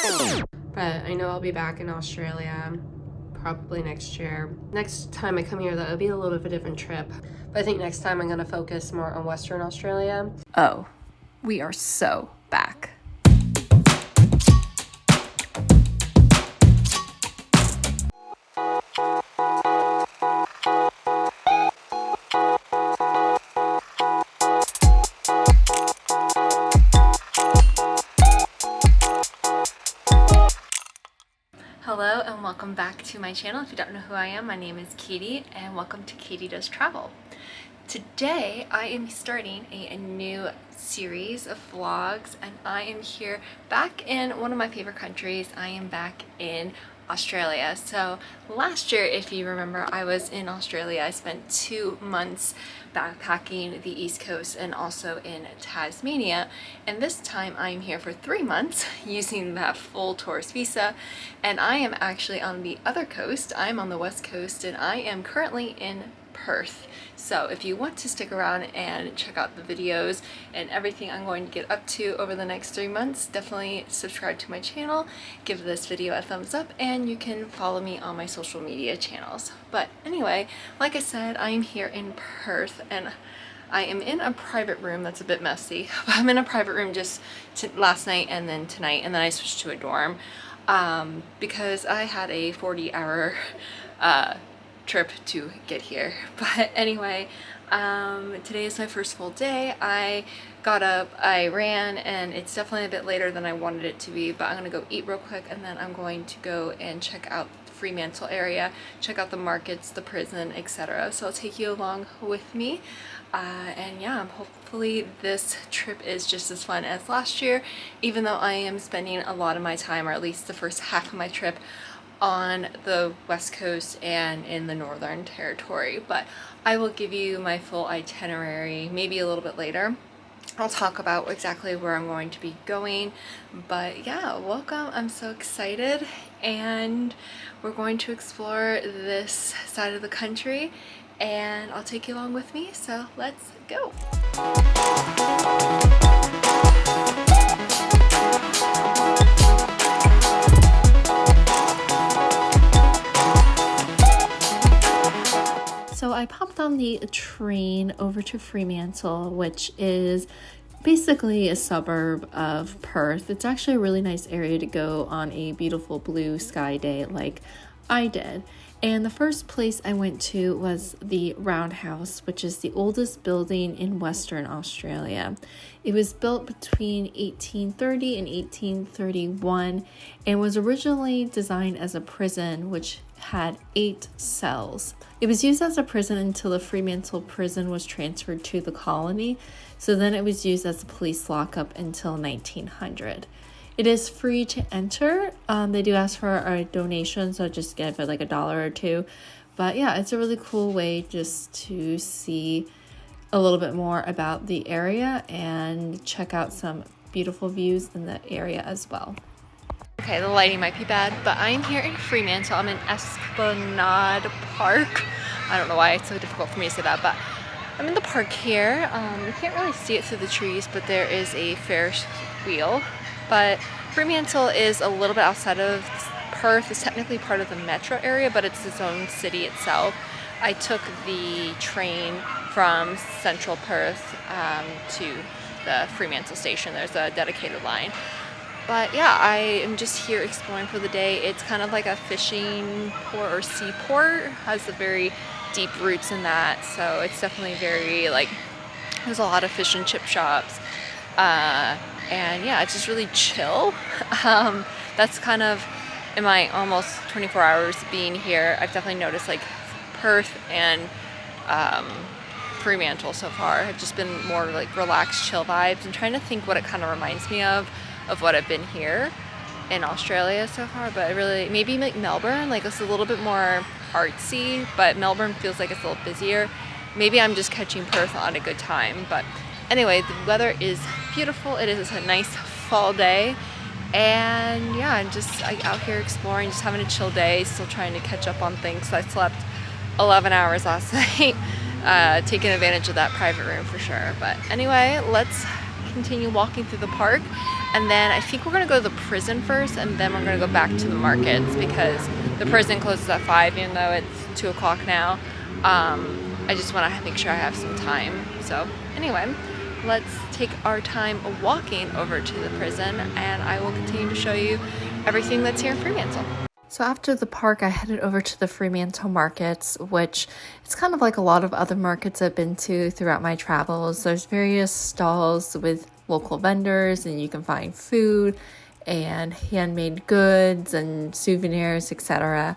But I know I'll be back in Australia probably next year. Next time I come here, though, it'll be a little bit of a different trip. But I think next time I'm going to focus more on Western Australia. Oh, we are so back. Hello and welcome back to my channel. If you don't know who I am, my name is Katie and welcome to Katie Does Travel. Today I am starting a new series of vlogs and I am here back in one of my favorite countries. I am back in Australia. So last year, if you remember, I was in Australia. I spent 2 months backpacking the East Coast and also in Tasmania, and this time I'm here for 3 months using that full tourist visa, and I am actually on the other coast. I'm on the West Coast and I am currently in Perth. So if you want to stick around and check out the videos and everything I'm going to get up to over the next 3 months, definitely subscribe to my channel, give this video a thumbs up, and you can follow me on my social media channels. But anyway, like I said, I'm here in Perth and I am in a private room that's a bit messy. But I'm in a private room just last night and then tonight, and then I switched to a dorm because I had a 40-hour trip to get here. But anyway, today is my first full day. I got up, I ran, and it's definitely a bit later than I wanted it to be, but I'm gonna go eat real quick and then I'm going to go and check out the Fremantle area, check out the markets, the prison, etc. So I'll take you along with me. And yeah, hopefully this trip is just as fun as last year, even though I am spending a lot of my time, or at least the first half of my trip, on the West Coast and in the Northern Territory. But I will give you my full itinerary maybe a little bit later. I'll talk about exactly where I'm going to be going. But yeah, welcome. I'm so excited, and we're going to explore this side of the country, and I'll take you along with me, so let's go. So I popped on the train over to Fremantle, which is basically a suburb of Perth. It's actually a really nice area to go on a beautiful blue sky day like I did. And the first place I went to was the Roundhouse, which is the oldest building in Western Australia. It was built between 1830 and 1831 and was originally designed as a prison, which had 8 cells. It was used as a prison until the Fremantle Prison was transferred to the colony. So then it was used as a police lockup until 1900. It is free to enter. They do ask for a donation, so just give it like $1 or $2. But yeah, it's a really cool way just to see a little bit more about the area and check out some beautiful views in the area as well. Okay, the lighting might be bad, but I'm here in Fremantle. I'm in Esplanade Park. I don't know why it's so difficult for me to say that, but I'm in the park here. You can't really see it through the trees, but there is a Ferris wheel. But Fremantle is a little bit outside of Perth. It's technically part of the metro area, but it's its own city itself. I took the train from central Perth to the Fremantle station. There's a dedicated line. But yeah, I am just here exploring for the day. It's kind of like a fishing port or seaport. Has a very deep roots in that, so it's definitely very like, there's a lot of fish and chip shops. And yeah, it's just really chill. That's kind of, in my almost 24 hours being here, I've definitely noticed like Perth and Fremantle so far have just been more like relaxed, chill vibes. I'm trying to think what it kind of reminds me of what I've been here in Australia so far, but really maybe like Melbourne, like it's a little bit more artsy, but Melbourne feels like it's a little busier. Maybe I'm just catching Perth on a good time, but anyway, the weather is beautiful. It is a nice fall day, and yeah, I'm just out here exploring, just having a chill day, still trying to catch up on things. I slept 11 hours last night, taking advantage of that private room for sure. But anyway, let's continue walking through the park, and then I think we're gonna go to the prison first, and then we're gonna go back to the markets because the prison closes at 5, even though it's 2 o'clock now. I just want to make sure I have some time. So anyway, let's take our time walking over to the prison, and I will continue to show you everything that's here in Fremantle. So after the park, I headed over to the Fremantle Markets, which it's kind of like a lot of other markets I've been to throughout my travels. There's various stalls with local vendors, and you can find food and handmade goods and souvenirs, etc.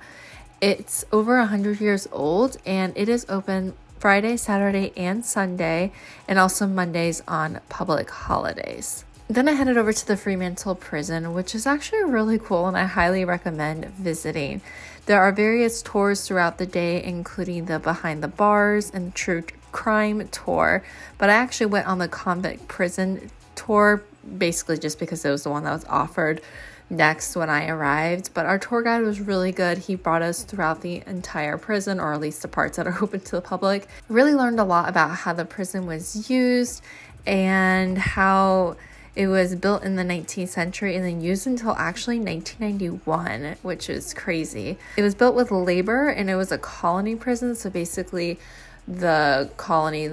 It's over 100 years old, and it is open Friday, Saturday, and Sunday, and also Mondays on public holidays. Then I headed over to the Fremantle Prison, which is actually really cool, and I highly recommend visiting. There are various tours throughout the day, including the Behind the Bars and True Crime tour, but I actually went on the convict prison tour, basically just because it was the one that was offered next when I arrived. But our tour guide was really good. He brought us throughout the entire prison, or at least the parts that are open to the public. Really learned a lot about how the prison was used and how it was built in the 19th century and then used until actually 1991, which is crazy. It was built with labor, and it was a colony prison. So basically the colony,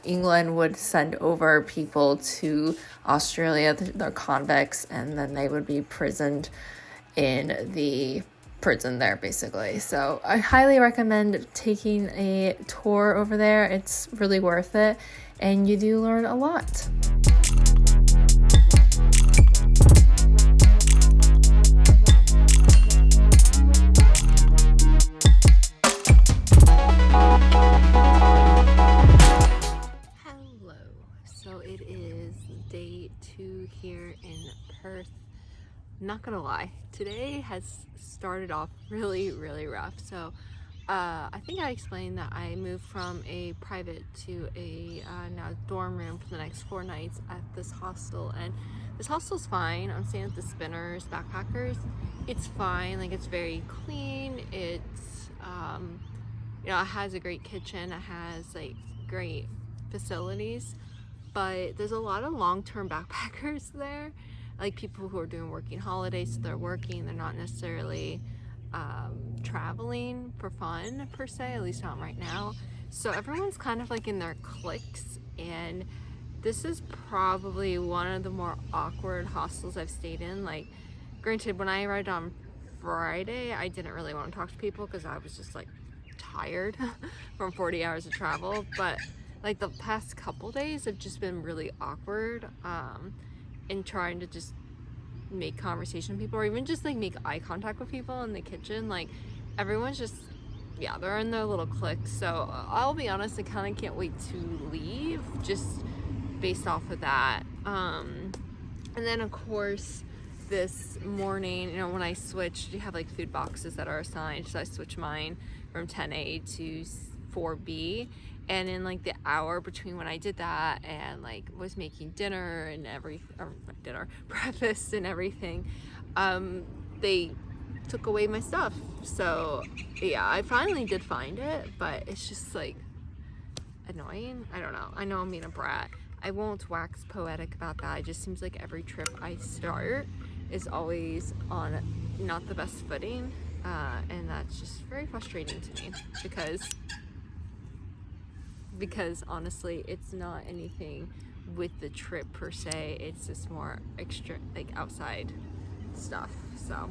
England would send over people to Australia, they're convicts, and then they would be imprisoned in the prison there, basically. So I highly recommend taking a tour over there. It's really worth it, and you do learn a lot. Day 2 here in Perth. Not gonna lie, today has started off really rough. So I think I explained that I moved from a private to a now dorm room for the next 4 nights at this hostel, and this hostel's fine. I'm staying at the Spinners Backpackers. It's fine, like it's very clean. It's it has a great kitchen, it has like great facilities. But there's a lot of long-term backpackers there, like people who are doing working holidays. So they're working, they're not necessarily traveling for fun per se, at least not right now. So everyone's kind of like in their cliques, and this is probably one of the more awkward hostels I've stayed in. Like, granted, when I arrived on Friday, I didn't really want to talk to people because I was just like tired from 40 hours of travel, but like the past couple days have just been really awkward in trying to just make conversation with people, or even just like make eye contact with people in the kitchen. Like everyone's just, yeah, they're in their little cliques. So I'll be honest, I kind of can't wait to leave just based off of that. And then of course this morning, when I switched, you have like food boxes that are assigned, so I switched mine from 10A to 4B. And in like the hour between when I did that and like was making dinner and breakfast and everything, they took away my stuff. So yeah, I finally did find it, but it's just like annoying. I don't know. I know I'm being a brat. I won't wax poetic about that. It just seems like every trip I start is always on not the best footing, and that's just very frustrating to me because honestly it's not anything with the trip per se, it's just more extra like outside stuff. So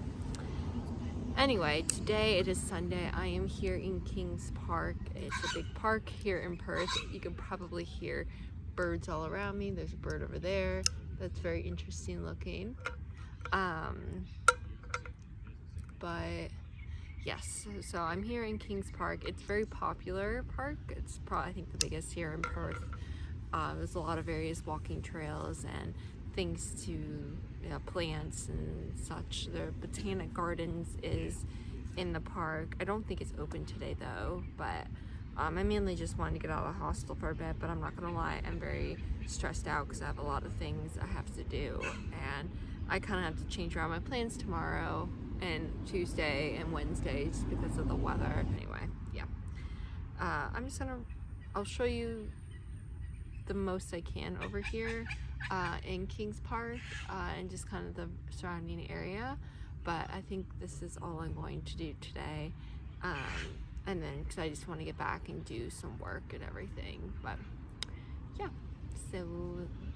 anyway, today it is Sunday. I am here in Kings Park. It's a big park here in Perth. You can probably hear birds all around me. There's a bird over there that's very interesting looking. But yes, so I'm here in Kings Park. It's a very popular park. It's probably, I think, the biggest here in Perth. There's a lot of various walking trails and things to, plants and such. The Botanic Gardens is in the park. I don't think it's open today though, but I mainly just wanted to get out of the hostel for a bit, but I'm not gonna lie, I'm very stressed out because I have a lot of things I have to do, and I kind of have to change around my plans tomorrow and Tuesday and Wednesday just because of the weather. Anyway, yeah. I'll show you the most I can over here. in Kings Park and just kind of the surrounding area, but I think this is all I'm going to do today, and then because I just want to get back and do some work and everything. But yeah, so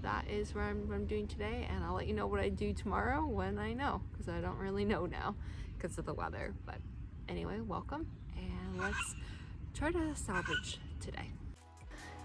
that is what I'm doing today, and I'll let you know what I do tomorrow when I know, because I don't really know now because of the weather. But anyway, welcome, and let's try to salvage today.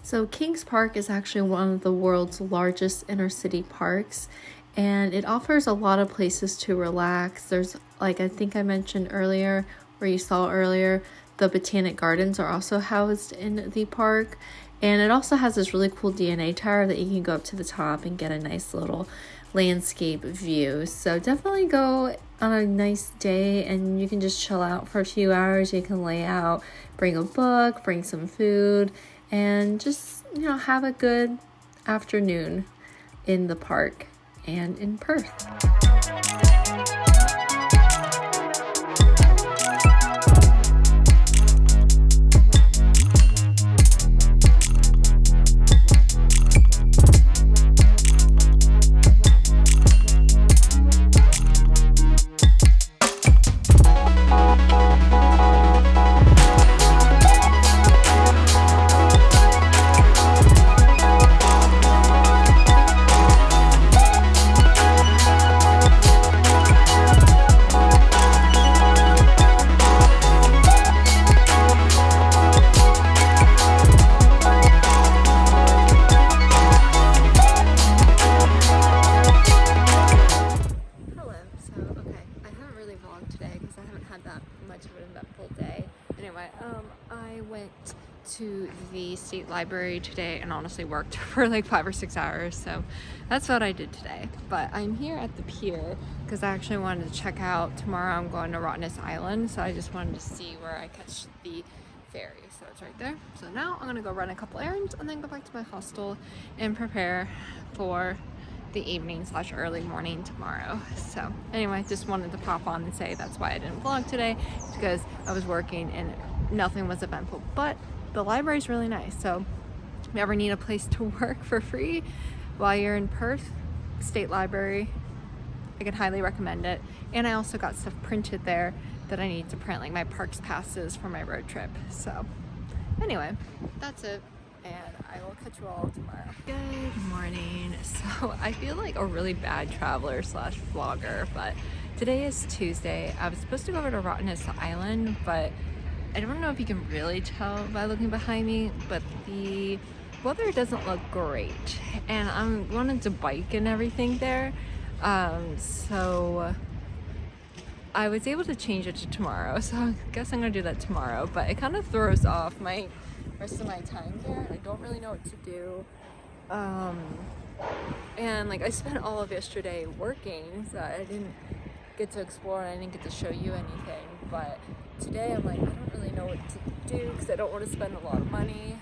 So Kings Park is actually one of the world's largest inner city parks, and it offers a lot of places to relax. There's, like I think I mentioned earlier, or you saw earlier, the Botanic Gardens are also housed in the park, and it also has this really cool DNA tower that you can go up to the top and get a nice little landscape view. So definitely go on a nice day and you can just chill out for a few hours. You can lay out, bring a book, bring some food, and just, you know, have a good afternoon in the park and in Perth. I went to the state library today and honestly worked for like 5 or 6 hours, so that's what I did today. But I'm here at the pier because I actually wanted to check out, tomorrow I'm going to Rottnest Island, so I just wanted to see where I catch the ferry. So it's right there. So now I'm gonna go run a couple errands and then go back to my hostel and prepare for the evening / early morning tomorrow. So anyway, just wanted to pop on and say that's why I didn't vlog today, because I was working and nothing was eventful. But the library is really nice, so if you ever need a place to work for free while you're in Perth, State Library, I can highly recommend it. And I also got stuff printed there that I need to print, like my parks passes for my road trip. So anyway, that's it, and I will catch you all tomorrow. Good morning. So I feel like a really bad traveler / vlogger, but today is Tuesday. I was supposed to go over to Rottnest Island, but I don't know if you can really tell by looking behind me, but the weather doesn't look great, and I'm wanting to bike and everything there. So I was able to change it to tomorrow, so I guess I'm gonna do that tomorrow, but it kind of throws off my rest of my time there. I don't really know what to do. And like I spent all of yesterday working, so I didn't get to explore and I didn't get to show you anything. But today I'm like, I don't really know what to do because I don't want to spend a lot of money.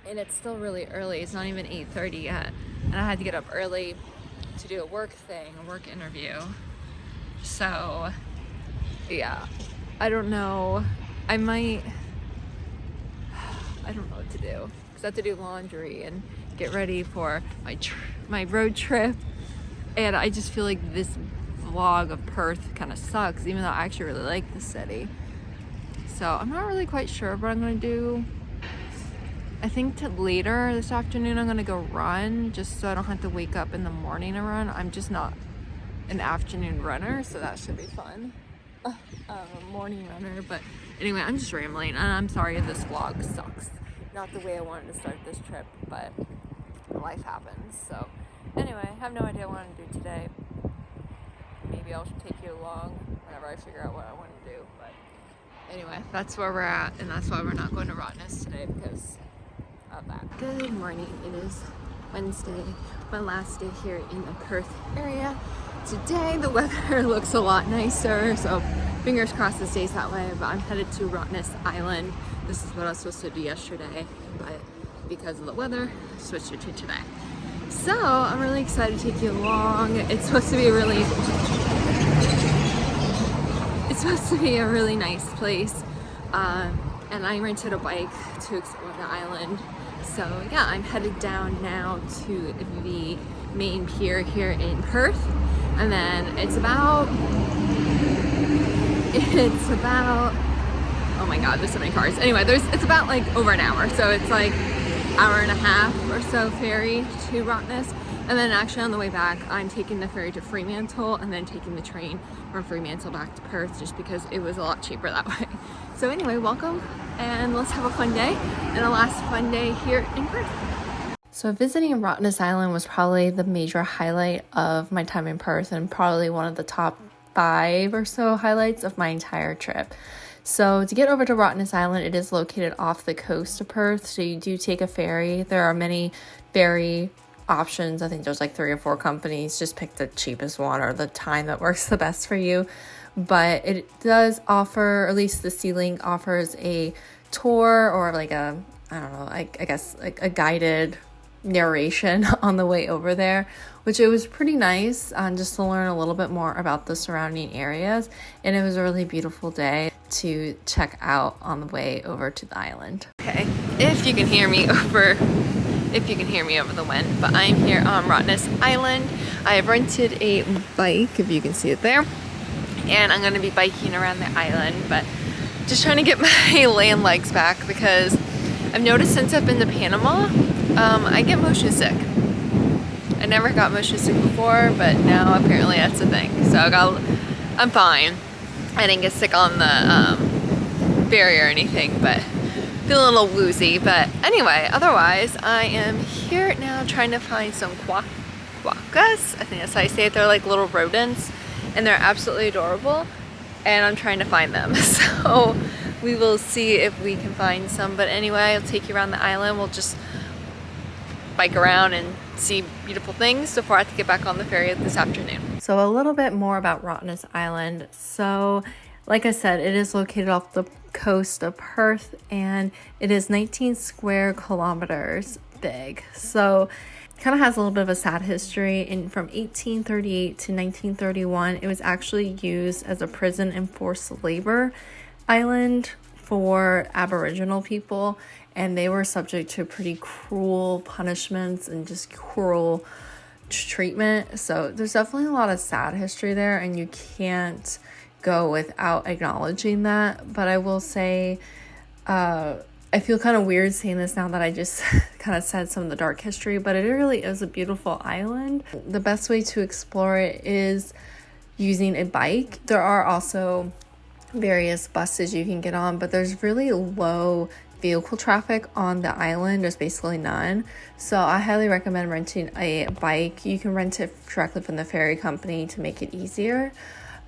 And it's still really early. It's not even 8:30 yet, and I had to get up early to do a work interview. So yeah, I don't know. I don't know what to do because I have to do laundry and get ready for my road trip, and I just feel like this vlog of Perth kind of sucks, even though I actually really like the city. So I'm not really quite sure what I'm gonna do. I think later this afternoon I'm gonna go run, just so I don't have to wake up in the morning and run. I'm just not an afternoon runner, so that should be fun. Morning runner. But anyway, I'm just rambling, and I'm sorry if this vlog sucks. Not the way I wanted to start this trip, but life happens. So anyway, I have no idea what I'm gonna do today. Maybe I'll take you along whenever I figure out what I want to do. But anyway, that's where we're at, and that's why we're not going to Rottnest today, because of that. Good morning. It is Wednesday, my last day here in the Perth area. Today the weather looks a lot nicer, so fingers crossed it stays that way. But I'm headed to Rottnest Island. This is what I was supposed to do yesterday, but because of the weather, I switched it to today. So I'm really excited to take you along. It's supposed to be a really nice place, and I rented a bike to explore the island. So yeah, I'm headed down now to the main pier here in Perth, and then it's about oh my god, there's so many cars. Anyway, it's about like over an hour, so it's like hour and a half or so ferry to Rottnest. And then actually on the way back, I'm taking the ferry to Fremantle and then taking the train from Fremantle back to Perth, just because it was a lot cheaper that way. So anyway, welcome, and let's have a fun day, and a last fun day here in Perth. So visiting Rottnest Island was probably the major highlight of my time in Perth, and probably one of the top 5 or so highlights of my entire trip. So to get over to Rottnest Island, it is located off the coast of Perth, so you do take a ferry. There are many ferry options. I think there's like 3 or 4 companies. Just pick the cheapest one or the time that works the best for you. But it does offer, or at least the Sea Link offers, a tour or like a, I don't know, I guess like a guided narration on the way over there, which it was pretty nice just to learn a little bit more about the surrounding areas. And it was a really beautiful day to check out on the way over to the island. Okay, if you can hear me over the wind, but I'm here on Rottnest Island. I have rented a bike, if you can see it there, and I'm going to be biking around the island, but just trying to get my land legs back, because I've noticed since I've been to Panama, I get motion sick. I never got motion sick before, but now apparently that's a thing. So I'm fine. I didn't get sick on the ferry or anything, but feel a little woozy. But anyway, otherwise, I am here now trying to find some quokkas. I think that's how you say it. They're like little rodents, and they're absolutely adorable, and I'm trying to find them. So we will see if we can find some. But anyway, I'll take you around the island. We'll just bike around and see beautiful things before I have to get back on the ferry this afternoon. So a little bit more about Rottnest Island. So like I said, it is located off the coast of Perth, and it is 19 square kilometers big. So kind of has a little bit of a sad history. And from 1838 to 1931, it was actually used as a prison and forced labor island for Aboriginal people, and they were subject to pretty cruel punishments and just cruel treatment. So there's definitely a lot of sad history there, and you can't go without acknowledging that. But I will say, I feel kind of weird saying this now that I just kind of said some of the dark history, but it really is a beautiful island. The best way to explore it is using a bike. There are also various buses you can get on, but there's really low vehicle traffic on the island. There's basically none. So I highly recommend renting a bike. You can rent it directly from the ferry company to make it easier.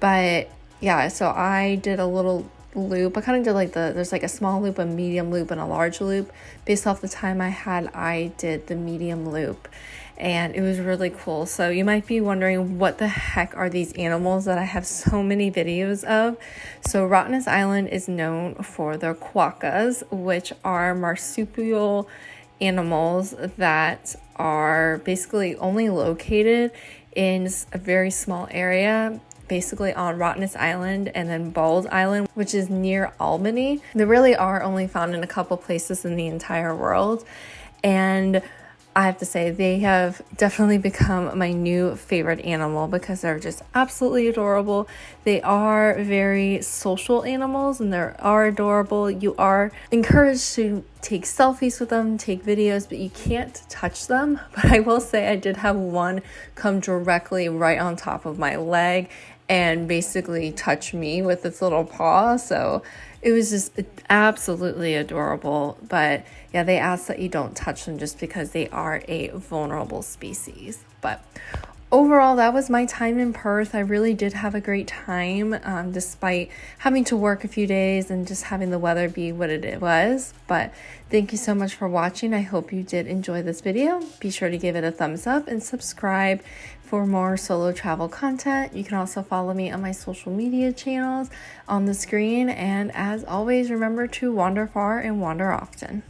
But yeah, so I did a little loop. I kind of did like there's like a small loop, a medium loop, and a large loop. Based off the time I had, I did the medium loop, and it was really cool. So you might be wondering, what the heck are these animals that I have so many videos of? So Rottnest Island is known for their quokkas, which are marsupial animals that are basically only located in a very small area, basically on Rottnest Island and then Bald Island, which is near Albany. They really are only found in a couple places in the entire world. And I have to say, they have definitely become my new favorite animal because they're just absolutely adorable. They are very social animals, and they are adorable. You are encouraged to take selfies with them, take videos, but you can't touch them. But I will say, I did have one come directly right on top of my leg and basically touch me with its little paw. So it was just absolutely adorable. But yeah, they ask that you don't touch them just because they are a vulnerable species. But overall, that was my time in Perth. I really did have a great time, despite having to work a few days and just having the weather be what it was. But thank you so much for watching. I hope you did enjoy this video. Be sure to give it a thumbs up and subscribe for more solo travel content. You can also follow me on my social media channels on the screen. And as always, remember to wander far and wander often.